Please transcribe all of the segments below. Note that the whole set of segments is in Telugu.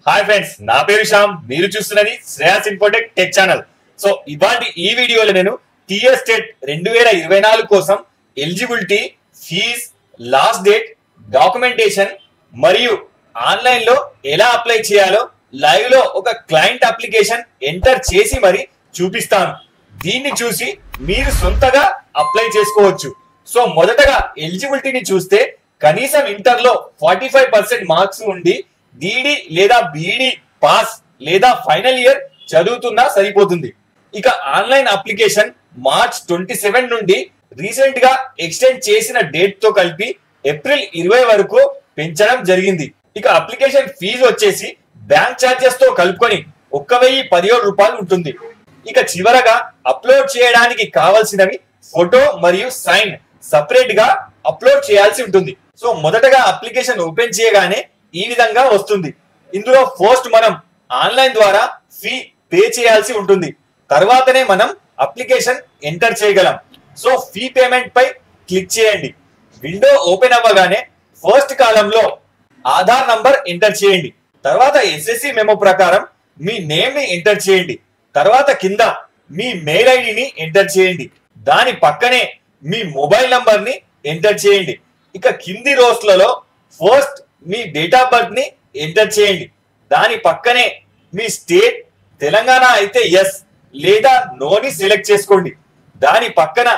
హాయ్ ఫ్రెండ్స్, నా పేరు శ్యామ్. మీరు చూస్తున్నది Shreyas infotech tech channel. So ఇవాళ ఈ వీడియోలో నేను టీఎస్ టెట్ 2024 కోసం eligibility, fee, last date, documentation మరియు ఆన్లైన్ లో ఎలా అప్లై చేయాలో లైవ్ లో ఒక క్లయింట్ అప్లికేషన్ ఎంటర్ చేసి మరి చూపిస్తాను. దీన్ని చూసి మీరు సొంతగా అప్లై చేసుకోవచ్చు. సో మొదటగా ఎలిజిబిలిటీని చూస్తే కనీసం ఇంటర్ లో 45% మార్క్స్ ఉండి డిడి లేదా బిఈడి పాస్ లేదా ఫైనల్ ఇయర్ చదువుతున్నా సరిపోతుంది. ఇక ఆన్లైన్ అప్లికేషన్ మార్చ్ 27 నుండి రీసెంట్ గా ఎక్స్టెండ్ చేసిన డేట్ తో కలిపి ఏప్రిల్ 20 వరకు పెంచడం జరిగింది. ఇక అప్లికేషన్ ఫీజు వచ్చేసి బ్యాంక్ ఛార్జెస్ తో కలుపుకొని 1017 రూపాయలు ఉంటుంది. ఇక చివరగా అప్లోడ్ చేయడానికి కావాల్సినవి ఫోటో మరియు సైన్ సపరేట్ గా అప్లోడ్ చేయాల్సి ఉంటుంది. సో మొదటగా అప్లికేషన్ ఓపెన్ చేయగానే ఈ విధంగా వస్తుంది. ఇందులో ఫస్ట్ మనం ఆన్లైన్ ద్వారా ఫీ పే చేయాల్సి ఉంటుంది. తర్వాతనే మనం అప్లికేషన్ ఎంటర్ చేయగలం. సో ఫీ పేమెంట్ పై క్లిక్ చేయండి. విండో ఓపెన్ అవ్వగానే ఫస్ట్ కాలంలో ఆధార్ నంబర్ ఎంటర్ చేయండి. తర్వాత ఎస్ఎస్సి మెమో ప్రకారం మీ నేమ్ ని ఎంటర్ చేయండి. తర్వాత కింద మీ మెయిల్ ఐడిని ఎంటర్ చేయండి. దాని పక్కనే మీ మొబైల్ నంబర్ ని ఎంటర్ చేయండి. ఇక కింది రోస్లలో ఫస్ట్ మీ డేట్ ఆఫ్ బర్త్ ని ఎంటర్ చేయండి. దాని పక్కనే మీ స్టేట్ తెలంగాణ అయితే ఎస్ లేదా నో ని సెలెక్ట్ చేసుకోండి. దాని పక్కన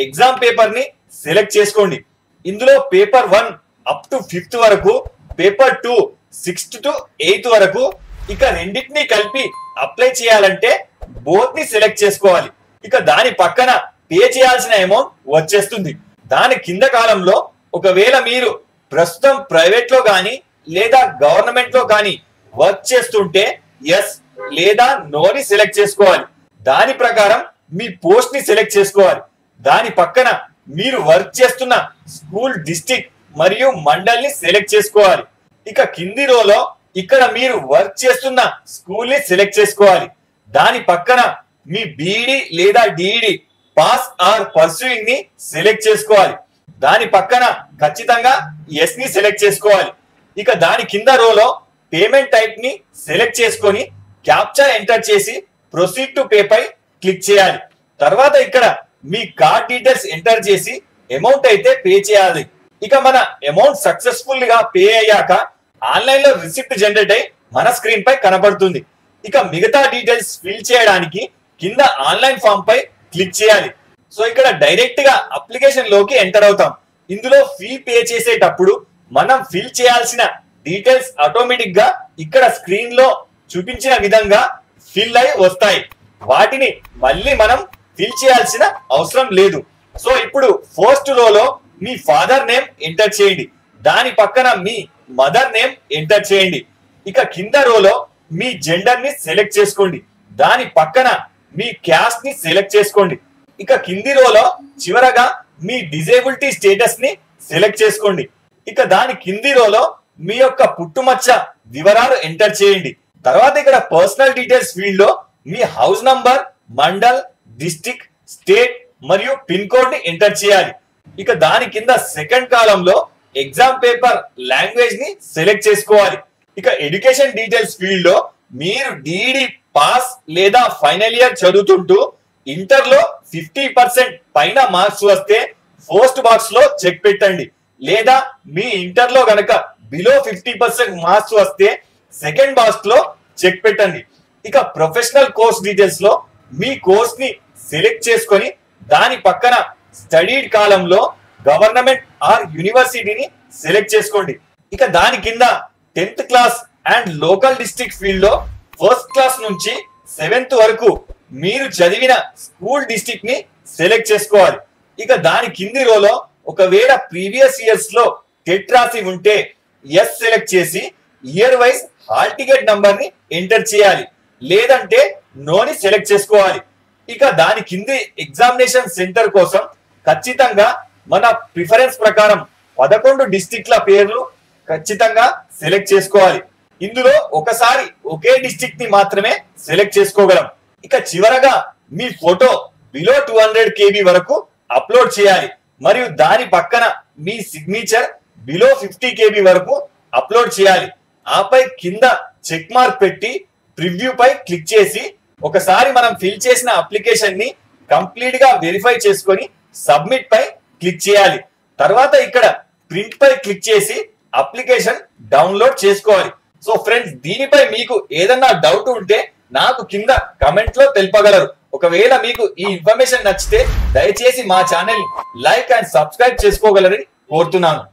ఎగ్జామ్ పేపర్ ని సెలెక్ట్ చేసుకోండి. ఇందులో పేపర్ 1 అప్ టు 5th వరకు, పేపర్ 2 6th to 8th వరకు. ఇక రెండింటిని కలిపి అప్లై చేయాలంటే బోత్ ని సెలెక్ట్ చేసుకోవాలి. ఇక దాని పక్కన పే చేయాల్సిన అమౌంట్ వచ్చేస్తుంది. దాని కింద కాలంలో ఒకవేళ మీరు ప్రస్తుతం ప్రైవేట్ లో కానీ లేదా గవర్నమెంట్ లో కానీ వర్క్ చేస్తుంటే ఎస్ లేదా నో ని సెలెక్ట్ చేసుకోవాలి. దాని ప్రకారం మీ పోస్ట్ ని సెలెక్ట్ చేసుకోవాలి. దాని పక్కన మీరు వర్క్ చేస్తున్న స్కూల్, డిస్ట్రిక్ట్ మరియు మండల్ ని సెలెక్ట్ చేసుకోవాలి. ఇక కింది రోలో ఇక్కడ మీరు వర్క్ చేస్తున్న స్కూల్ ని సెలెక్ట్ చేసుకోవాలి. దాని పక్కన మీ బిఈడి లేదా డిఈడి పాస్ ఆర్ పర్సూయింగ్ ని సెలెక్ట్ చేసుకోవాలి. దాని పక్కన ఖచ్చితంగా ఎస్ ని సెలెక్ట్ చేసుకోవాలి. ఇక దాని కింద రోలో పేమెంట్ టైప్ ని సెలెక్ట్ చేసుకొని క్యాప్చర్ ఎంటర్ చేసి ప్రొసీడ్ టు పే పై క్లిక్ చేయాలి. తర్వాత ఇక్కడ మీ కార్డ్ డీటెయిల్స్ ఎంటర్ చేసి అమౌంట్ అయితే పే చేయాలి. ఇక మన అమౌంట్ సక్సెస్ఫుల్ గా పే అయ్యాక ఆన్లైన్ లో రిసిప్ట్ జనరేట్ అయి మన స్క్రీన్ పై కనబడుతుంది. ఇక మిగతా డీటెయిల్స్ ఫిల్ చేయడానికి కింద ఆన్లైన్ ఫామ్ పై క్లిక్ చేయాలి. సో ఇక్కడ డైరెక్ట్ గా అప్లికేషన్ లోకి ఎంటర్ అవుతాం. ఇందులో ఫీ పే చేసేటప్పుడు మనం ఫిల్ చేయాల్సిన డీటెయిల్స్ ఆటోమేటిక్ గా ఇక్కడ స్క్రీన్ లో చూపించిన విధంగా ఫిల్ అయి వస్తాయి. వాటిని మళ్ళీ మనం ఫిల్ చేయాల్సిన అవసరం లేదు. సో ఇప్పుడు ఫస్ట్ రోలో మీ ఫాదర్ నేమ్ ఎంటర్ చేయండి. దాని పక్కన మీ మదర్ నేమ్ ఎంటర్ చేయండి. ఇక కింద రోలో మీ జెండర్ ని సెలెక్ట్ చేసుకోండి. దాని పక్కన మీ క్యాస్ట్ ని సెలెక్ట్ చేసుకోండి. ఇక కింది రోలో చివరగా మీ డిజేబిలిటీ స్టేటస్ ని సెలెక్ట్ చేసుకోండి. ఇక దాని కింది రోలో మీ యొక్క పుట్టుమచ్చ వివరాలు ఎంటర్ చేయండి. తర్వాత ఇక్కడ పర్సనల్ డీటెయిల్స్ ఫీల్డ్ లో మీ house number, mandal, district, state మరియు పిన్ కోడ్ ని ఎంటర్ చేయాలి. ఇక దాని కింద సెకండ్ కాలంలో ఎగ్జామ్ పేపర్, లాంగ్వేజ్ ని సెలెక్ట్ చేసుకోవాలి. ఇక ఎడ్యుకేషన్ డీటెయిల్స్ ఫీల్డ్ లో మీరు డిఈడి పాస్ లేదా ఫైనల్ ఇయర్ చదువుతుంటూ ఇంటర్ లో 50% పైన మార్క్స్ వస్తే ఫస్ట్ బాక్స్ లో చెక్ పెట్టండి. లేదా మీ ఇంటర్ లో గనక బిలో 50% మార్క్స్ వస్తే సెకండ్ బాక్స్ లో చెక్ పెట్టండి. ఇక ప్రొఫెషనల్ కోర్స్ డీటెయిల్స్ లో మీ కోర్స్ ని సెలెక్ట్ చేసుకొని దాని పక్కన స్టడీడ్ కాలంలో గవర్నమెంట్ ఆర్ యూనివర్సిటీని సెలెక్ట్ చేసుకోండి. ఇక దాని కింద 10th class and local district field లో ఫస్ట్ క్లాస్ నుంచి 7th వరకు మీరు చదివిన స్కూల్ డిస్ట్రిక్ట్ ని సెలెక్ట్ చేసుకోవాలి. ఇక దాని కింది రోలో ఒకవేళ ప్రీవియస్ ఇయర్స్ లో టెట్ రాసి ఉంటే ఎస్ సెలెక్ట్ చేసి year wise hall ticket number ని ఎంటర్ చేయాలి. లేదంటే నో ని సెలెక్ట్ చేసుకోవాలి. ఇక దాని కింది ఎగ్జామినేషన్ సెంటర్ కోసం ఖచ్చితంగా మన ప్రిఫరెన్స్ ప్రకారం 11 డిస్ట్రిక్ట్ల పేర్లు ఖచ్చితంగా సెలెక్ట్ చేసుకోవాలి. ఇందులో ఒకసారి ఒకే డిస్ట్రిక్ట్ ని మాత్రమే సెలెక్ట్ చేసుకోగలం. ఇక చివరగా మీ ఫోటో బిలో 200 KB వరకు అప్లోడ్ చేయాలి. మరియు దాని పక్కన మీ సిగ్నేచర్ బిలో 50 KB వరకు అప్లోడ్ చేయాలి. ఆపై కింద చెక్ మార్క్ పెట్టి ప్రివ్యూ పై క్లిక్ చేసి ఒకసారి మనం ఫిల్ చేసిన అప్లికేషన్ ని కంప్లీట్ గా వెరిఫై చేసుకొని సబ్మిట్ పై క్లిక్ చేయాలి. తర్వాత ఇక్కడ ప్రింట్ పై క్లిక్ చేసి అప్లికేషన్ డౌన్లోడ్ చేసుకోవాలి. సో ఫ్రెండ్స్, దీనిపై మీకు ఏదన్నా డౌట్ ఉంటే నాకు కింద కమెంట్ లో తెలుపగలరు. ఒకవేళ మీకు ఈ ఇన్ఫర్మేషన్ నచ్చితే దయచేసి మా ఛానల్ లైక్ అండ్ సబ్స్క్రైబ్ చేసుకోగలరని కోరుతున్నాను.